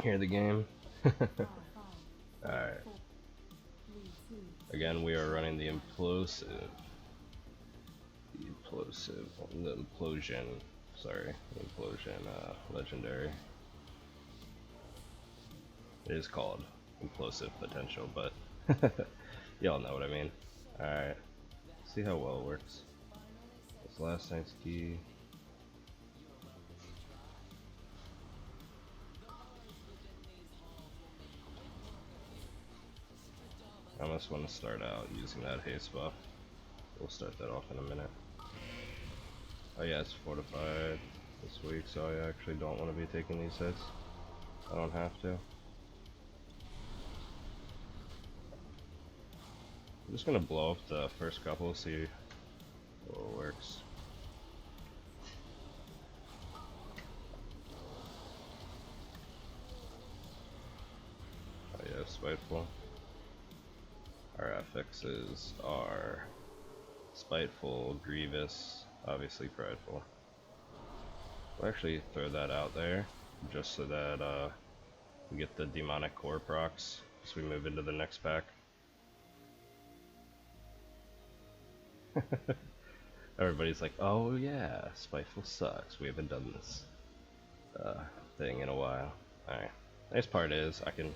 Hear the game? Alright. Again, we are running the Implosive. The Implosion. Sorry, the Implosion Legendary. It is called Implosive Potential, but y'all know what I mean. Alright, see how well it works. This last night's key. I almost want to start out using that haste buff. We'll start that off in a minute. Oh yeah, it's Fortified this week, so I actually don't want to be taking these hits. I don't have to. I'm just gonna blow up the first couple, see how it works. Oh yeah, Spiteful. Our affixes are Spiteful, Grevious, obviously Prideful. We'll actually throw that out there, just so that we get the Demonic Core procs as we move into the next pack. Everybody's like, oh yeah, Spiteful sucks, we haven't done this thing in a while. Alright, nice part is I can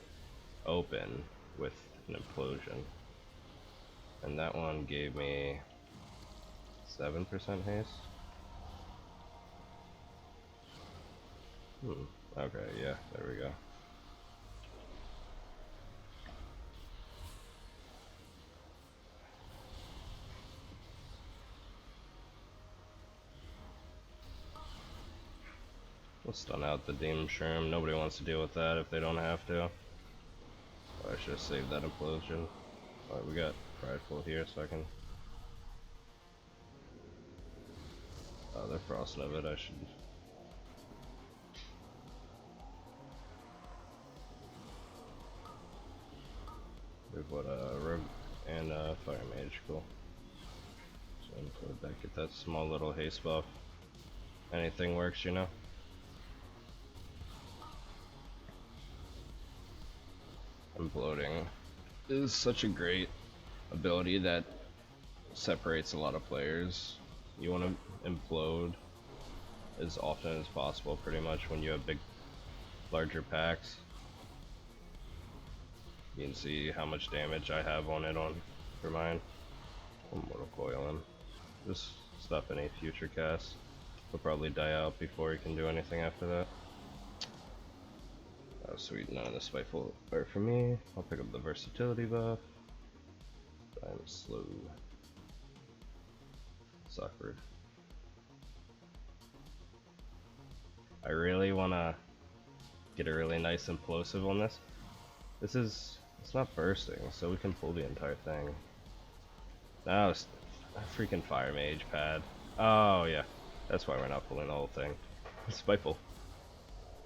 open with an Implosion. And that one gave me 7% haste. Okay, yeah, there we go. We'll stun out the Demon Shroom. Nobody wants to deal with that if they don't have to. Oh, I should have saved that Implosion. Alright, we got Prideful here, so I can... Oh, they're frosting of it, I should... We've got Rogue and Fire Mage, cool. So I'm gonna put that, get that small little haste buff. Anything works, you know? Imploding is such a great ability that separates a lot of players. You want to implode as often as possible, pretty much, when you have larger packs. You can see how much damage I have on it for mine. Mortal Coil him. Just stop any future casts. He'll probably die out before he can do anything after that. Oh sweet, none of the Spiteful are for me. I'll pick up the versatility buff. I'm slow. It's awkward. I really wanna get a really nice implosive on this. It's not bursting, so we can pull the entire thing. Now it's a freaking Fire Mage pad. Oh yeah, that's why we're not pulling the whole thing. Spiteful.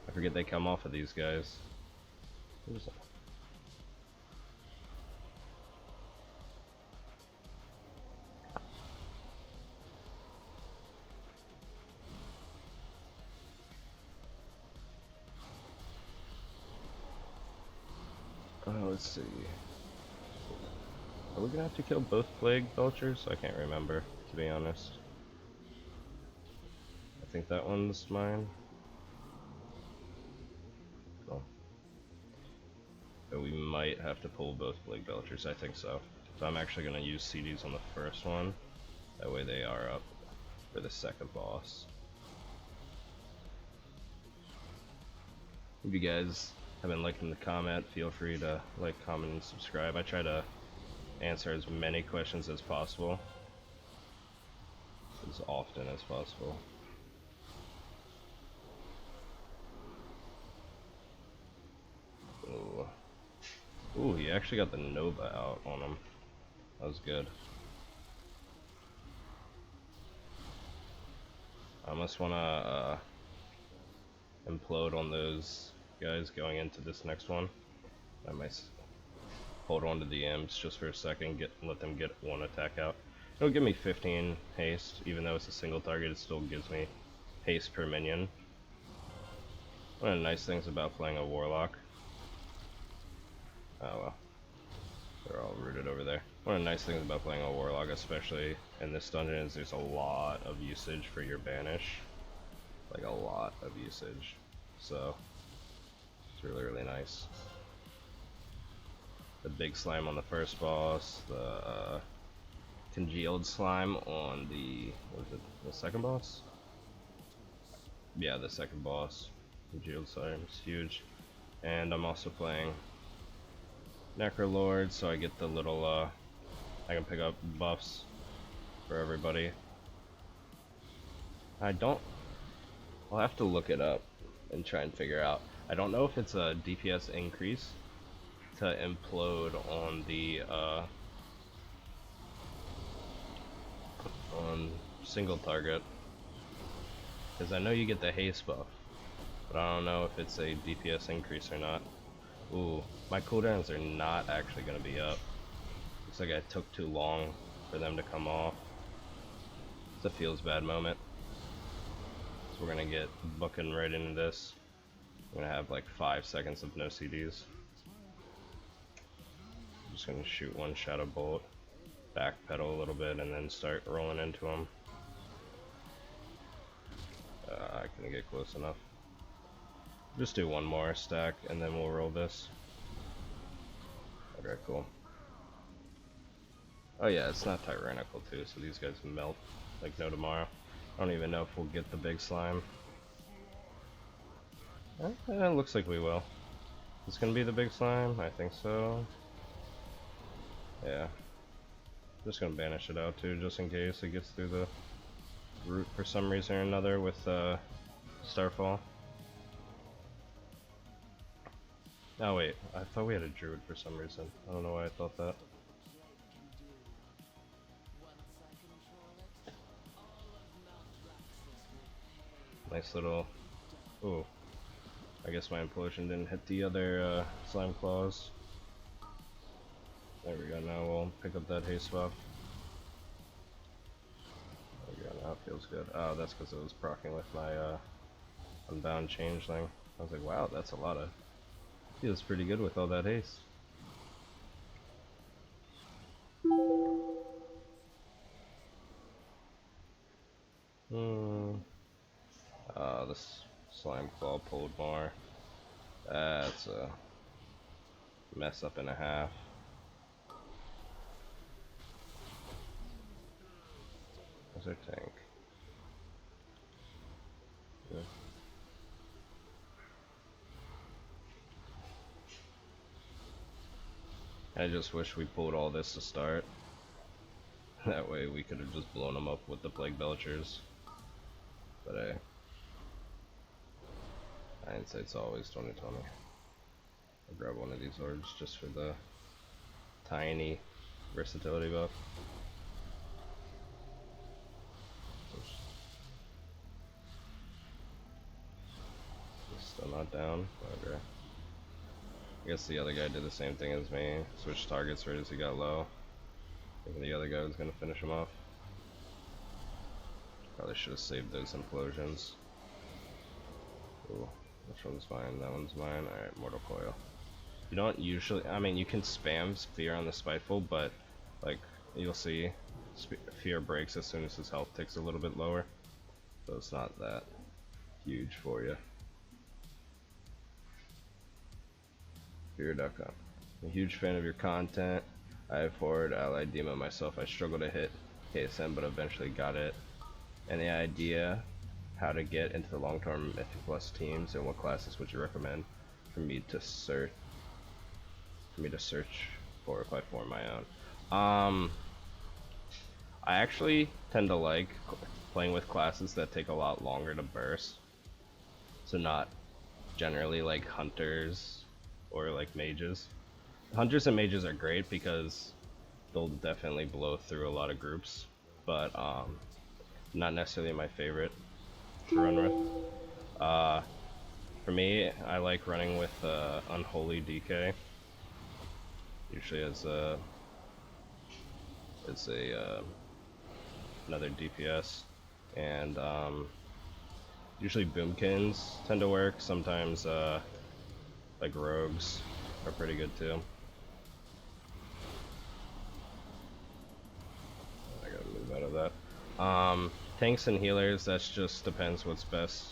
I forget they come off of these guys. Who's that? Oh, let's see. Are we gonna have to kill both Plague Belchers? I can't remember, to be honest. I think that one's mine. Cool. But we might have to pull both Plague Belchers, I think so. So I'm actually gonna use CDs on the first one. That way they are up for the second boss. If you guys haven't liked in the comment, feel free to like, comment, and subscribe. I try to answer as many questions as possible, as often as possible. Ooh. Ooh, he actually got the Nova out on him. That was good. I almost wanna implode on those guys going into this next one. I might hold on to the imps just for a second, let them get one attack out. It'll give me 15 haste, even though it's a single target, it still gives me haste per minion. One of the nice things about playing a Warlock. Oh well. They're all rooted over there. One of the nice things about playing a Warlock, especially in this dungeon, is there's a lot of usage for your banish. Like a lot of usage. So, it's really, really nice. The big slime on the first boss, the congealed slime on the, what was it, the second boss? Yeah, the second boss. Congealed slime is huge. And I'm also playing Necrolord, so I get the little, I can pick up buffs for everybody. I'll have to look it up and try and figure out. I don't know if it's a DPS increase to implode on the, on single target. Because I know you get the haste buff, but I don't know if it's a DPS increase or not. Ooh, my cooldowns are not actually going to be up. Looks like I took too long for them to come off. It's a feels bad moment. So we're going to get booking right into this. I'm going to have like 5 seconds of no CDs. I'm just going to shoot one shadow bolt, backpedal a little bit, and then start rolling into them. I couldn't get close enough. Just do one more stack and then we'll roll this. Okay, cool. Oh yeah, it's not tyrannical too, so these guys melt like no tomorrow. I don't even know if we'll get the big slime. It looks like we will. It's gonna be the big slime? I think so. Yeah. Just gonna banish it out too, just in case it gets through the root for some reason or another with Starfall. Oh wait, I thought we had a druid for some reason. I don't know why I thought that. Nice little... Ooh. I guess my implosion didn't hit the other slime claws. There we go, now we'll pick up that haste buff. There we go, now it feels good. Oh, that's because it was proccing with my Unbound Changeling. I was like, wow, that's a lot of... Feels pretty good with all that haste. This slime claw pulled more. That's a mess up and a half. Where's our tank? Yeah. I just wish we pulled all this to start. That way we could have just blown them up with the Plague Belchers. But hey, hindsight's always 2020. I'll grab one of these orbs just for the tiny versatility buff. Still not down. Okay. I guess the other guy did the same thing as me. Switched targets right as he got low. Thinking the other guy was gonna finish him off. Probably should have saved those implosions. Ooh, which one's mine? That one's mine. Alright, Mortal Coil. You don't usually, I mean, you can spam Fear on the Spiteful, but like you'll see, Fear breaks as soon as his health ticks a little bit lower. So it's not that huge for you. Fear.com. I'm a huge fan of your content. I have forward allied demo myself. I struggle to hit KSM, but eventually got it. Any idea how to get into the long-term Mythic Plus teams, and what classes would you recommend for me to search for if I form my own? I actually tend to like playing with classes that take a lot longer to burst. So not generally like hunters or like mages. Hunters and mages are great because they'll definitely blow through a lot of groups, but not necessarily my favorite to run with. For me, I like running with Unholy DK. Usually as another DPS, and Usually boomkins tend to work. Sometimes like rogues are pretty good too. I gotta move out of that. Tanks and healers, that's just depends what's best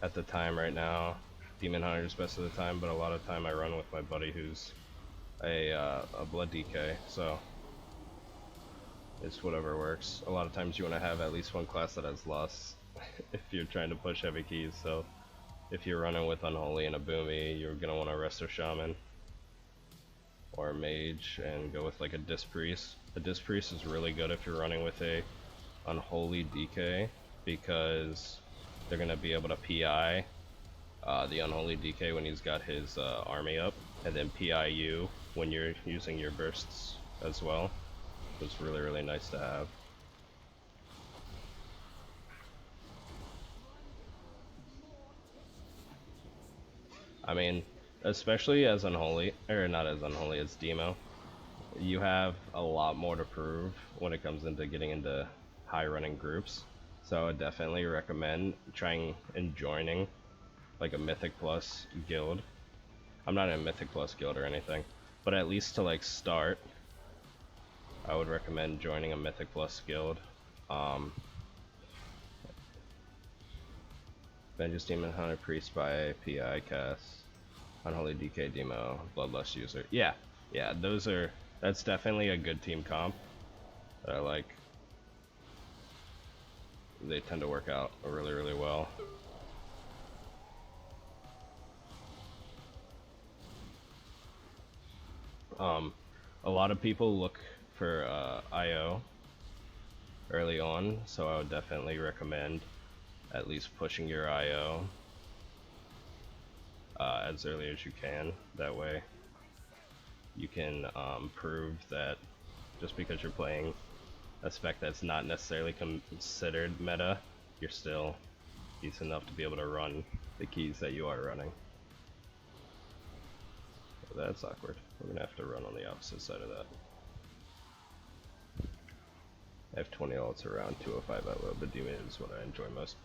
at the time right now. Demon Hunter is best at the time, but a lot of time I run with my buddy who's a blood DK, so it's whatever works. A lot of times you want to have at least one class that has loss if you're trying to push heavy keys, so if you're running with Unholy and a Boomy, you're gonna want to Resto Shaman or Mage and go with like a Disc Priest. The Disc Priest is really good if you're running with a Unholy DK because they're gonna be able to PI the Unholy DK when he's got his army up, and then PI you when you're using your bursts as well. It's really, really nice to have. I mean, especially as Unholy, or not as Unholy, as Demo, you have a lot more to prove when it comes into getting into high running groups. So I would definitely recommend trying and joining like a Mythic Plus guild. I'm not in a Mythic Plus guild or anything, but at least to like start, I would recommend joining a Mythic Plus guild. Vengeance Demon Hunter Priest by PI cast, Unholy DK Demo, Bloodlust user. Yeah, that's definitely a good team comp that I like. They tend to work out really, really well. A lot of people look for IO early on, so I would definitely recommend at least pushing your IO as early as you can. That way you can prove that just because you're playing a spec that's not necessarily considered meta, you're still decent enough to be able to run the keys that you are running. That's awkward. We're gonna have to run on the opposite side of that. I have 20 ults around 205 at low, but Demo is what I enjoy most.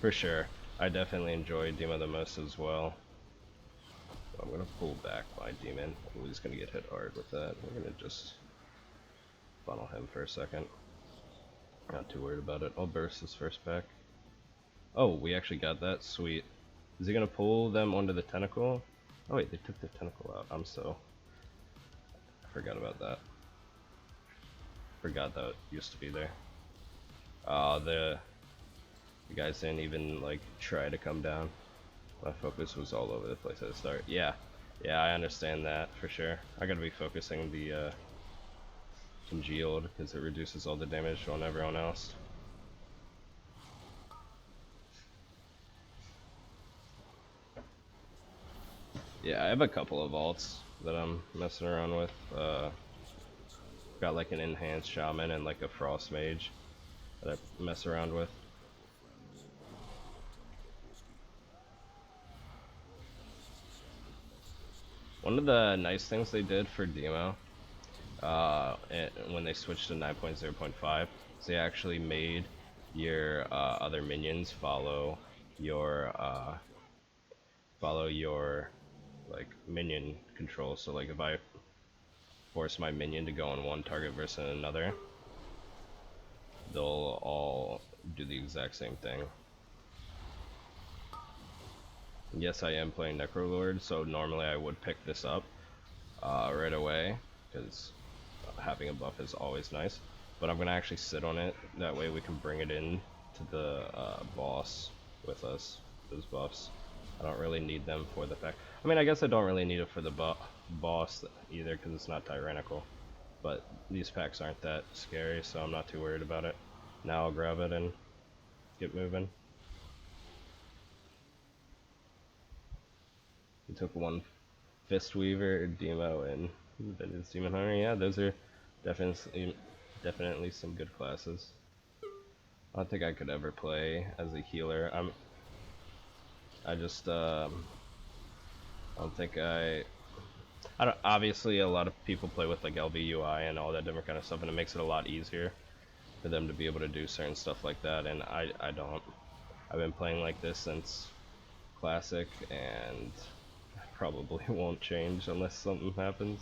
For sure. I definitely enjoy Demo the most as well. So I'm gonna pull back my Demon. He's gonna get hit hard with that. We're gonna just funnel him for a second. Not too worried about it. I'll burst this first back. Oh, we actually got that. Sweet. Is he gonna pull them onto the tentacle? Oh wait, they took the tentacle out. I forgot about that. Forgot that used to be there. The guys didn't even like try to come down. My focus was all over the place at the start. Yeah, I understand that for sure. I gotta be focusing the congealed because it reduces all the damage on everyone else. Yeah, I have a couple of alts that I'm messing around with. Got like an enhanced shaman and like a frost mage that I mess around with. One of the nice things they did for Demo when they switched to 9.0.5 is they actually made your other minions follow your like minion control. So like if I force my minion to go on one target versus another, they'll all do the exact same thing. Yes, I am playing Necrolord, so normally I would pick this up right away because having a buff is always nice, but I'm gonna actually sit on it. That way we can bring it in to the boss with us. Those buffs, I don't really need them for the fact. I mean, I guess I don't really need it for the boss either because it's not tyrannical, but these packs aren't that scary, so I'm not too worried about it. Now I'll grab it and get moving. We took one Fistweaver, Demo, and Vengeance Demon Hunter. Yeah, those are definitely some good classes. I don't think I could ever play as a healer. I don't think I don't. Obviously, a lot of people play with like LVUI and all that different kind of stuff, and it makes it a lot easier for them to be able to do certain stuff like that. And I don't. I've been playing like this since Classic, and probably won't change unless something happens.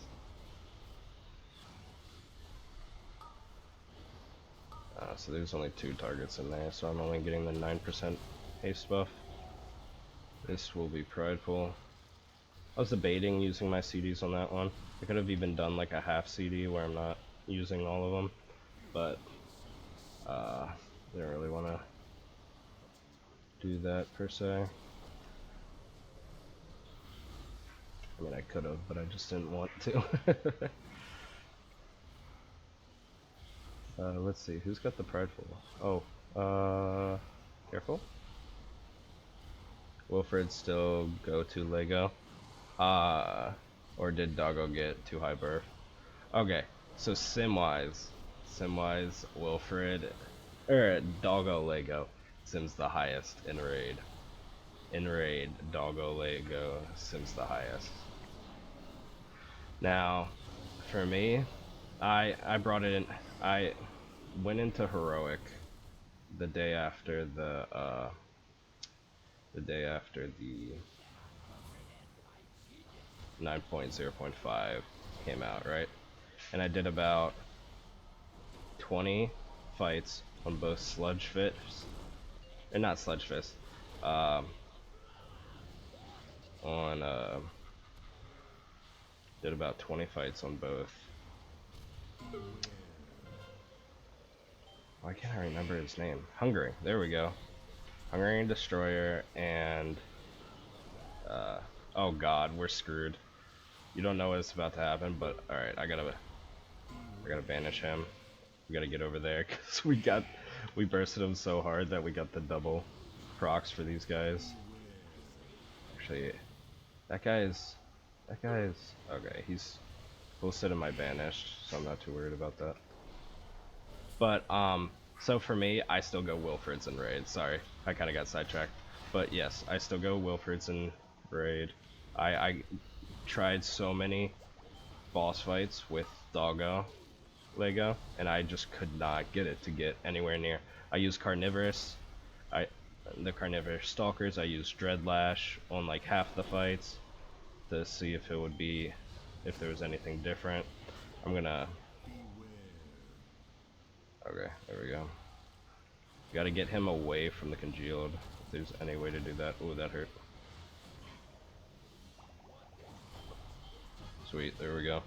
So there's only 2 targets in there, so I'm only getting the 9% haste buff. This will be prideful. I was debating using my CDs on that one. I could have even done like a half CD where I'm not using all of them, but didn't really want to do that per se. I mean, I could have, but I just didn't want to. Let's see, who's got the prideful? Oh, careful. Wilfred still go to Lego. Or did Doggo get too high burf? Okay, so sim-wise, Wilfred, Doggo Lego, Sim's the highest in raid. In raid, Doggo Lego, Sim's the highest. Now, for me, I brought it in. I went into heroic the day after the 9.0.5 came out, right? And I did about 20 fights on both Sludge Fists, or not Sludge Fist, did about 20 fights on both. Why can't I remember his name? Hungering, there we go. Hungering Destroyer and, oh god, we're screwed. You don't know what's about to happen, but alright, I gotta banish him. We gotta get over there, because we bursted him so hard that we got the double procs for these guys. Actually, that guy's, okay, he's full set of my banished, so I'm not too worried about that. But, so for me, I still go Wilfred's in raid. Sorry, I kinda got sidetracked. But yes, I still go Wilfred's in raid. I tried so many boss fights with Doggo Lego, and I just could not get it to get anywhere near. I use Carnivorous, the Carnivorous Stalkers, I used Dreadlash on like half the fights to see if it would be, if there was anything different. I'm gonna, okay, there we go. Gotta get him away from the congealed, if there's any way to do that. Ooh, that hurt. Sweet, there we go.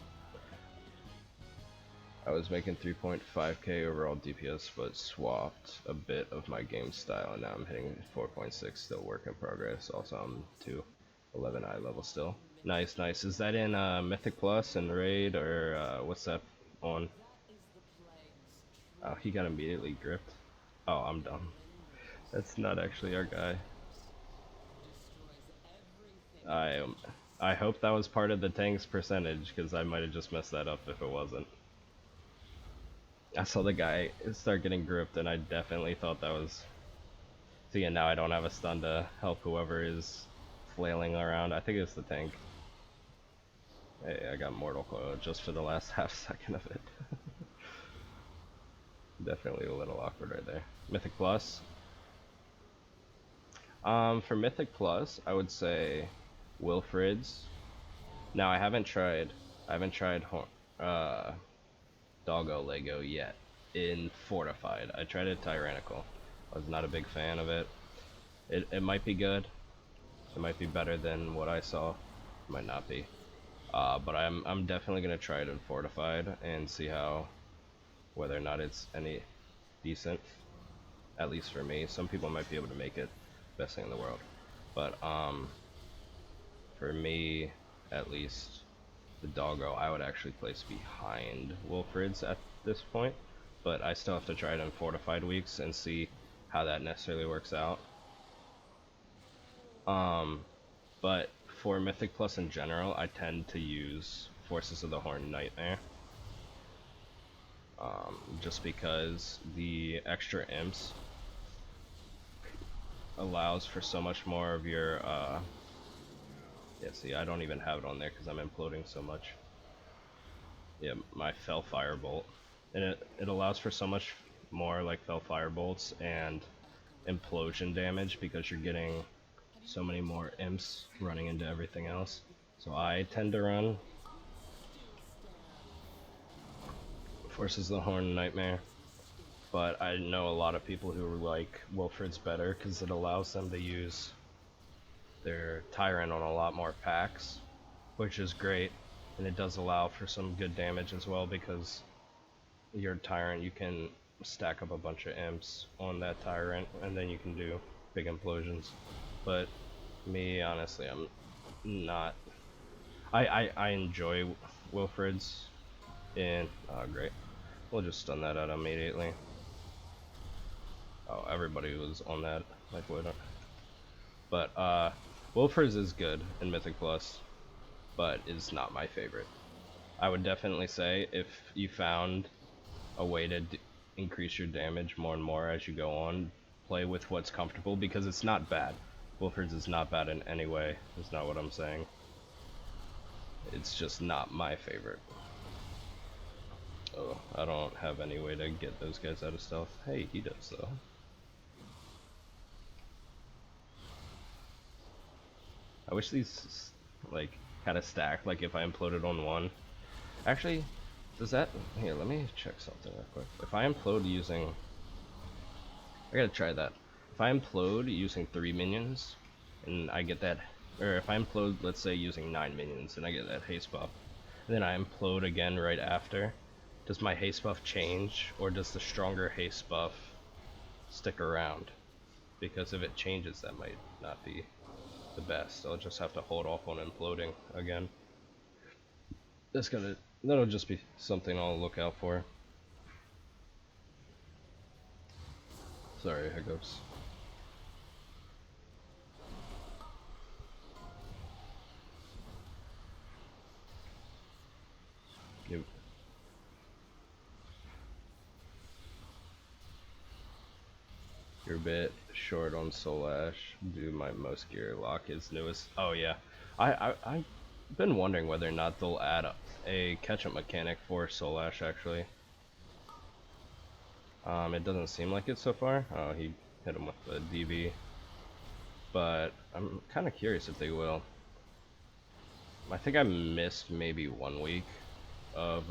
I was making 3.5k overall DPS, but swapped a bit of my game style, and now I'm hitting 4.6, still work in progress. Also, I'm 211 eye level still. Nice, nice. Is that in Mythic Plus and Raid, or what's that on? Oh, he got immediately gripped. Oh, I'm dumb. That's not actually our guy. I hope that was part of the tank's percentage, because I might have just messed that up if it wasn't. I saw the guy start getting gripped, and I definitely thought that was... See, and now I don't have a stun to help whoever is flailing around. I think it's the tank. Hey, I got Mortal Coil just for the last half second of it. Definitely a little awkward right there. Mythic Plus. For Mythic Plus, I would say Wilfred's. Now I haven't tried Doggo Lego yet in Fortified. I tried it Tyrannical. I was not a big fan of it. It might be good. It might be better than what I saw. It might not be. But I'm definitely gonna try it in Fortified and see whether or not it's any decent. At least for me. Some people might be able to make it best thing in the world. But for me, at least, the Doggo I would actually place behind Wilfred's at this point. But I still have to try it in Fortified weeks and see how that necessarily works out. But for Mythic Plus in general, I tend to use Forces of the Horned Nightmare. Just because the extra imps allows for so much more of your, yeah, see, I don't even have it on there because I'm imploding so much. Yeah, my Fell Firebolt. And it allows for so much more, like, Fell Firebolts and implosion damage because you're getting so many more imps running into everything else. So I tend to run Forces of the Horn Nightmare, but I know a lot of people who like Wilfred's better because it allows them to use their Tyrant on a lot more packs, which is great, and it does allow for some good damage as well because your Tyrant, you can stack up a bunch of imps on that Tyrant and then you can do big implosions. But me, honestly, I'm not. I enjoy Wilfred's in. Oh, great. We'll just stun that out immediately. Oh, everybody was on that. Like, what? But Wilfred's is good in Mythic Plus, but is not my favorite. I would definitely say if you found a way to increase your damage more and more as you go on, play with what's comfortable, because it's not bad. Wilfred's is not bad in any way. That's not what I'm saying. It's just not my favorite. Oh, I don't have any way to get those guys out of stealth. Hey, he does though. I wish these like kind of stack, like if I imploded on one. Actually, does that... Here, let me check something real quick. If I implode using... I gotta try that. If I implode using 3 minions, and I get that... Or if I implode, let's say, using 9 minions, and I get that haste buff, and then I implode again right after, does my haste buff change, or does the stronger haste buff stick around? Because if it changes, that might not be the best. I'll just have to hold off on imploding again. That'll just be something I'll look out for. Sorry, hiccups. Yep. You're a bit short on Soul Ash. Do my most gear lock is newest. Oh yeah, I've been wondering whether or not they'll add a catch-up mechanic for Soul Ash actually. It doesn't seem like it so far. Oh, he hit him with the DB. But I'm kind of curious if they will. I think I missed maybe 1 week of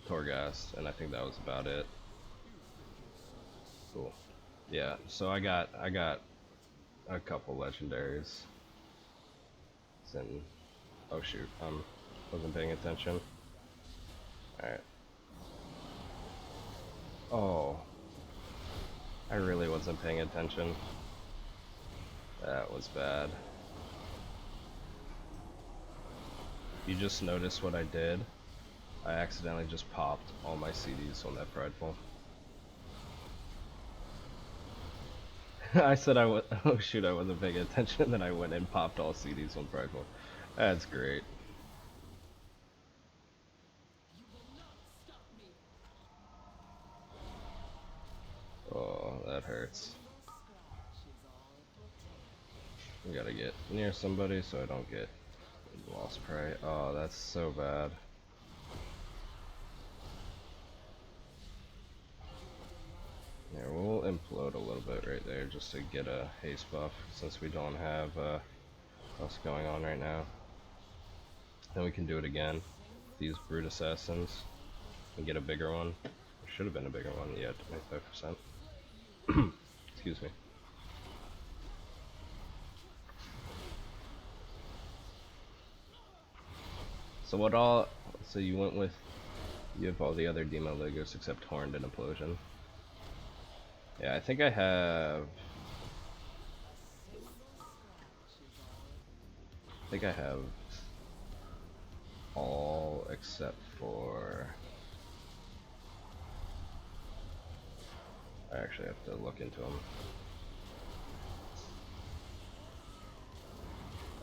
Torghast, and I think that was about it. Cool. Yeah, so I got a couple legendaries. And oh shoot, wasn't paying attention. Alright. Oh, I really wasn't paying attention. That was bad. You just noticed what I did? I accidentally just popped all my CDs on that Prideful. I said I was, oh shoot, I wasn't paying attention, then I went and popped all CDs on Prideful. That's great. Oh, that hurts. We gotta get near somebody so I don't get lost prey. Oh, that's so bad. Yeah, we'll implode a little bit right there just to get a haste buff since we don't have what's going on right now. Then we can do it again. These brute assassins and get a bigger one. Should have been a bigger one. Yeah, 25%. Excuse me. So what all? So you went with? You have all the other demo logos except Horned and Implosion. Yeah, I think I have. I think I have all except for. I actually have to look into them.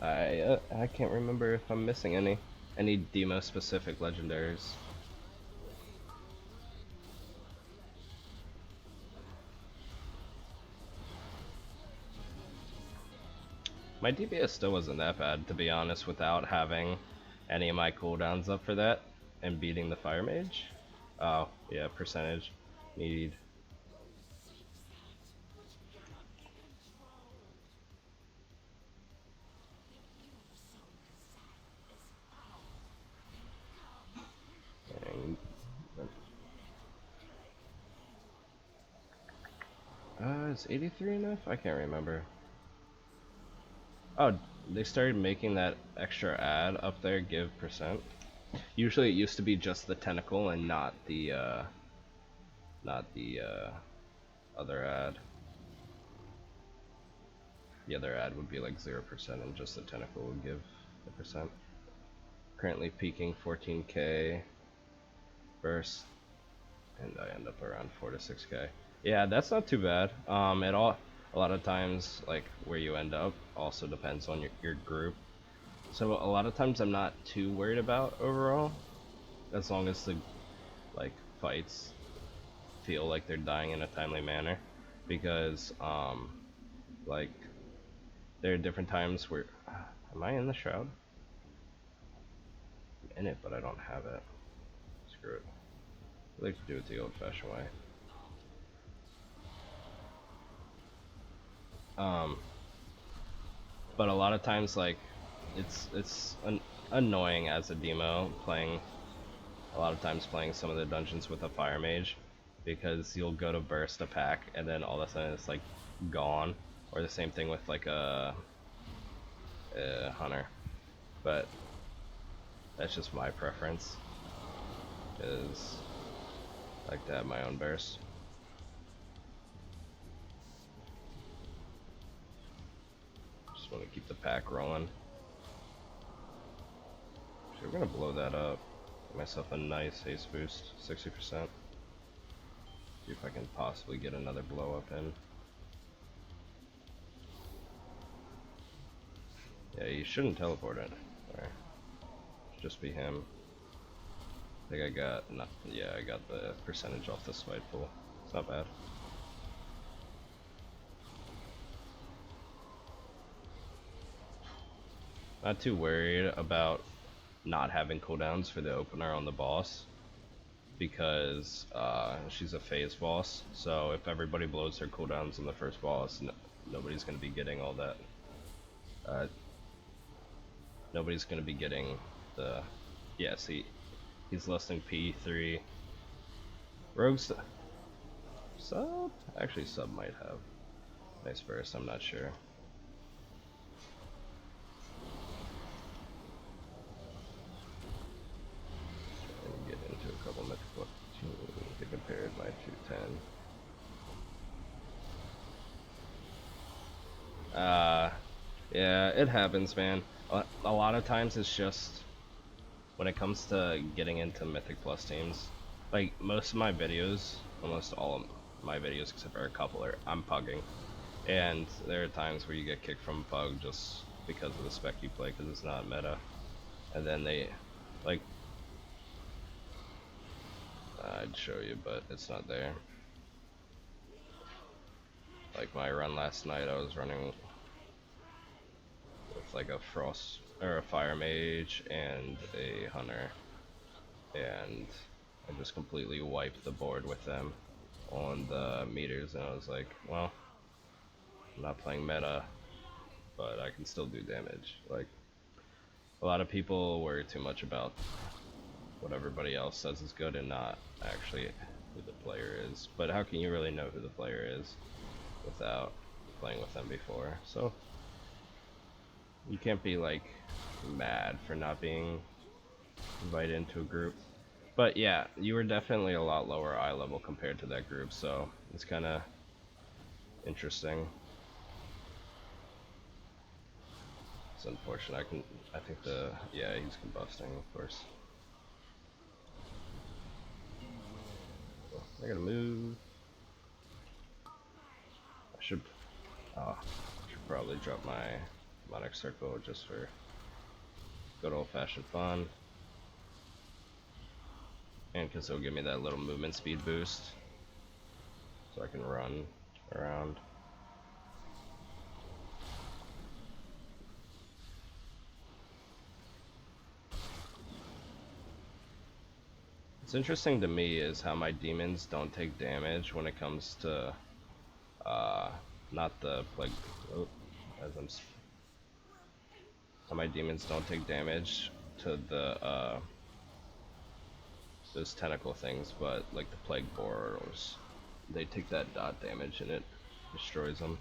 I can't remember if I'm missing any demo specific legendaries. My DPS still wasn't that bad, to be honest, without having any of my cooldowns up for that and beating the Fire Mage. Oh, yeah, percentage. Need Was 83 enough? I can't remember. Oh, they started making that extra ad up there, give percent. Usually it used to be just the tentacle and not the other ad. The other ad would be like 0% and just the tentacle would give a percent. Currently peaking 14k burst, and I end up around 4 to 6k. Yeah, that's not too bad. A lot of times, like where you end up also depends on your group. So a lot of times I'm not too worried about overall, as long as the like fights feel like they're dying in a timely manner, because like there are different times where am I in the shroud? I'm in it, but I don't have it. Screw it. I like to do it the old-fashioned way. But a lot of times, like, it's annoying as a demo playing. A lot of times playing some of the dungeons with a fire mage, because you'll go to burst a pack and then all of a sudden it's like gone, or the same thing with like a hunter. But that's just my preference, is I like to have my own burst. Just want to keep the pack rolling. So we're gonna blow that up. Get myself a nice haste boost, 60%. See if I can possibly get another blow up in. Yeah, you shouldn't teleport it. Alright. Just be him. I think I got, yeah, I got the percentage off the Spiteful. It's not bad. Not too worried about not having cooldowns for the opener on the boss, because she's a phase boss, so if everybody blows their cooldowns on the first boss, nobody's going to be getting all that. Nobody's going to be getting the... Yeah, see, he's less than P3. Rogue's... Sub? Actually, Sub might have nice burst, I'm not sure. Get into a couple mythical. They compared my 210. Yeah, it happens, man. A lot of times it's just when it comes to getting into Mythic Plus teams, like most of my videos, almost all of my videos except for a couple, I'm pugging, and there are times where you get kicked from pug just because of the spec you play, because it's not meta, and then they like, I'd show you, but it's not there. Like my run last night, I was running with like a frost or a fire mage and a hunter, and I just completely wiped the board with them on the meters, and I was like, well, I'm not playing meta, but I can still do damage. Like, a lot of people worry too much about what everybody else says is good and not actually who the player is. But how can you really know who the player is without playing with them before? So you can't be like mad for not being invited into a group. But yeah, you were definitely a lot lower eye level compared to that group, so it's kind of interesting. It's unfortunate. I think yeah, he's combusting, of course. I gotta move. I should probably drop my demonic circle just for good old-fashioned fun, and because it'll give me that little movement speed boost, so I can run around. What's interesting to me is how my demons don't take damage when it comes to not the plague. Oh, how my demons don't take damage to the those tentacle things, but like the plague borers, they take that dot damage, and it Destroys them.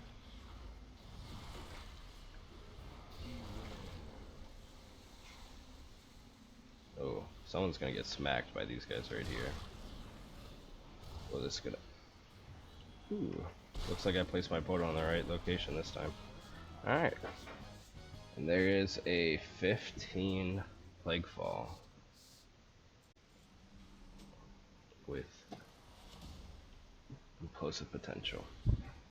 Oh, someone's gonna get smacked by these guys right here. Oh, this is gonna... Ooh, looks like I placed my portal in the right location this time. Alright. And there is a 15 PlagueFall with Implosive Potential.